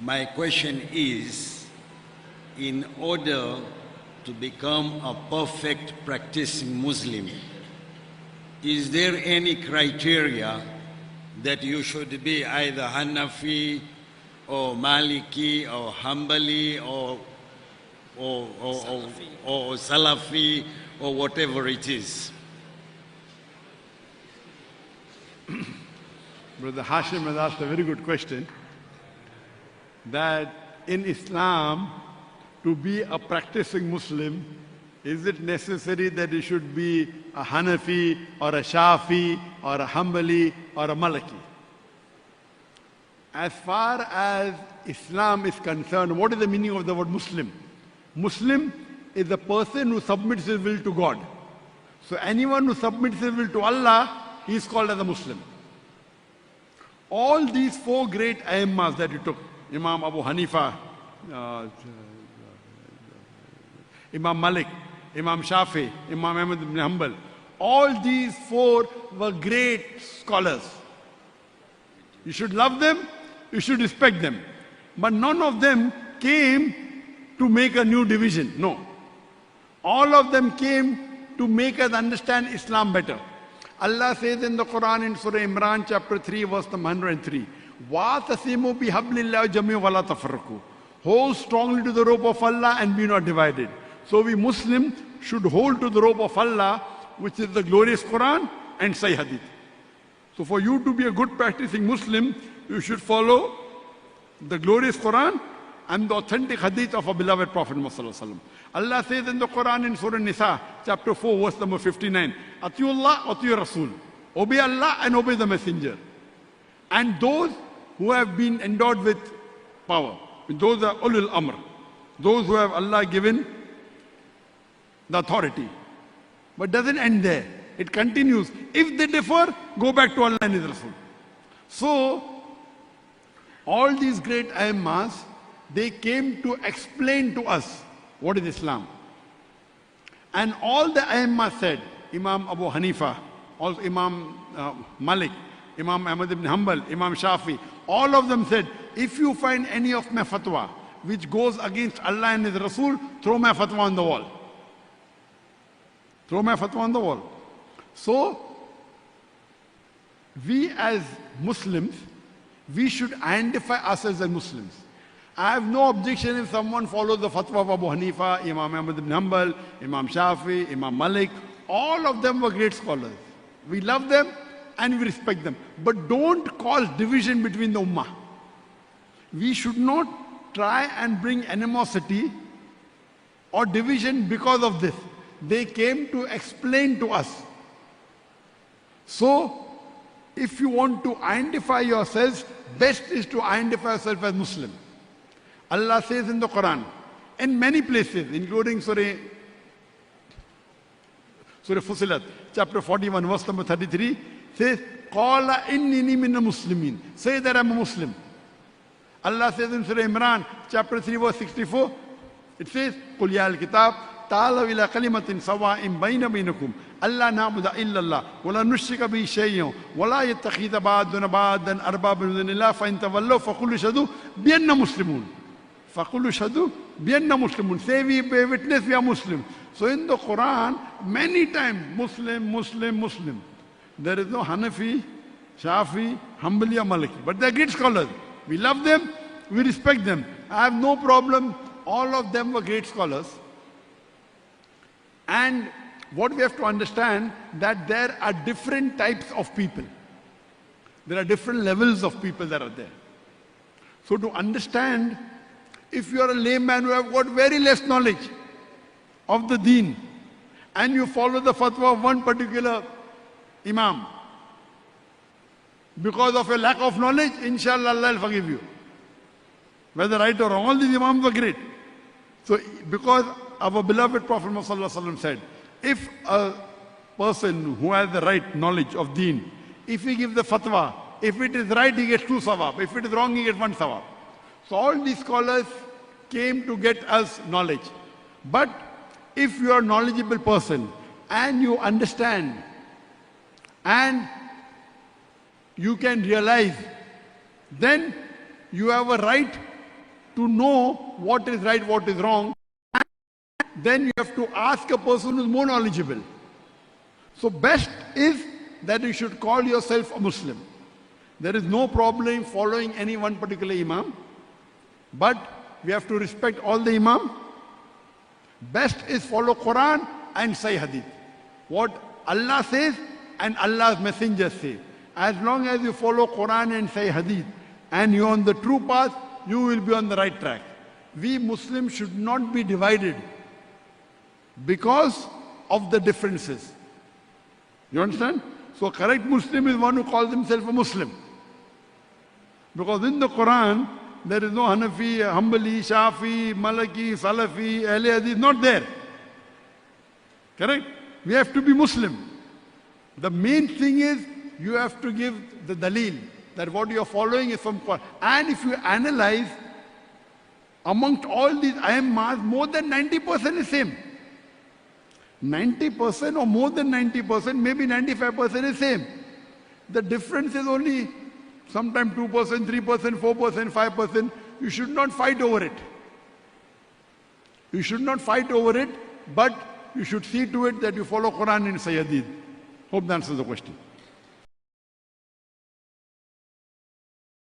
My question is, in order to become a perfect practicing Muslim, is there any criteria that you should be either Hanafi or Maliki or Hanbali or Salafi or whatever it is? Brother Hashim has asked a very good question. That in Islam, to be a practicing Muslim, is it necessary that he should be a Hanafi or a Shafi or a Hanbali or a Maliki? As far as Islam is concerned, what is the meaning of the word Muslim? Muslim is a person who submits his will to God. So anyone who submits his will to Allah, he is called as a Muslim. All these four great Aimmas that you took, Imam Abu Hanifa, Imam Malik, Imam Shafi, Imam Ahmad ibn Hanbal, all these four were great scholars. You should love them, you should respect them. But none of them came to make a new division. No. All of them came to make us understand Islam better. Allah says in the Quran in Surah Imran chapter 3 verse number 103, وَاتَصِمُوا بِحَبْلِ اللَّهِ جَمِيعًا وَلَا تَفَرَّقُوا. Hold strongly to the rope of Allah and be not divided. So we Muslims should hold to the rope of Allah, which is the glorious Quran and Sahih Hadith. So for you to be a good practicing Muslim, you should follow the glorious Quran and the authentic Hadith of our beloved Prophet Muhammad. Allah says in the Quran in Surah Nisa, chapter 4, verse number 59, Atiyullah, Atiyu Rasul. Obey Allah and obey the Messenger. And those who have been endowed with power, those are ulul amr, those who have Allah given the authority. But doesn't end there. It continues. If they differ, go back to Allah and His Rasul. So, all these great Aimmas, they came to explain to us what is Islam. And all the Aimmas said, Imam Abu Hanifa, also Imam Malik, Imam Ahmad ibn Hanbal, Imam Shafi, all of them said, if you find any of my fatwa which goes against Allah and His Rasul, throw my fatwa on the wall. Throw my fatwa on the wall. So, we as Muslims, we should identify ourselves as Muslims. I have no objection if someone follows the fatwa of Abu Hanifa, Imam Ahmad ibn Hanbal, Imam Shafi, Imam Malik. All of them were great scholars. We love them and we respect them. But don't cause division between the ummah. We should not try and bring animosity or division because of this. They came to explain to us. So, if you want to identify yourselves, best is to identify yourself as Muslim. Allah says in the Quran, in many places, including Surah Fusilat, chapter 41, verse number 33, says, Qala innini minna muslimin. Say that I'm a Muslim. Allah says in Surah Imran, chapter 3, verse 64, it says, Qul ya al-kitab, ta'alaw ila kalimatin sawa'in bayna baynakum. Allah na'budu illa Allah, wa la nushrika bihi shay'an, wa la yattakhidha ba'duna ba'dan arbaban min dunillah, fa in tawallaw faqulu shahadu bi anna muslimun. Faqulu shahadu bi anna muslimun. Say we bear witness we are Muslim. So in the Quran, many times, Muslim, Muslim, Muslim. There is no Hanafi, Shafi, Hanbali or Maliki. But they are great scholars. We love them, we respect them. I have no problem. All of them were great scholars. And what we have to understand, that there are different types of people. There are different levels of people that are there. So to understand, if you are a layman who have got very less knowledge of the deen, and you follow the fatwa of one particular imam, because of a lack of knowledge, inshallah Allah will forgive you. Whether right or wrong, all these imams were great. So because our beloved Prophet Muhammad said, if a person who has the right knowledge of deen, if he gives the fatwa, if it is right, he gets 2 sawab. If it is wrong, he gets 1 sawab. So all these scholars came to get us knowledge. But if you are a knowledgeable person and you understand and you can realize, then you have a right to know what is right, what is wrong. Then you have to ask a person who is more knowledgeable. So best is that you should call yourself a Muslim. There is no problem following any one particular imam, but we have to respect all the imam. Best is follow Quran and Sahih Hadith. What Allah says and Allah's messenger say. As long as you follow Quran and Sahih Hadith and you're on the true path, you will be on the right track. We Muslims should not be divided because of the differences. You understand? So a correct Muslim is one who calls himself a Muslim. Because in the Quran, there is no Hanafi, Hanbali, Shafi, Malaki, Salafi, Ahle Hadith, not there. Correct? We have to be Muslim. The main thing is you have to give the dalil that what you are following is from Quran. And if you analyze, amongst all these ayammas, more than 90% is same. 90% or more than 90%, maybe 95% is same. The difference is only sometimes 2%, 3%, 4%, 5%. You should not fight over it. You should not fight over it, but you should see to it that you follow Quran and Sahih Hadith. Hope that answers the question.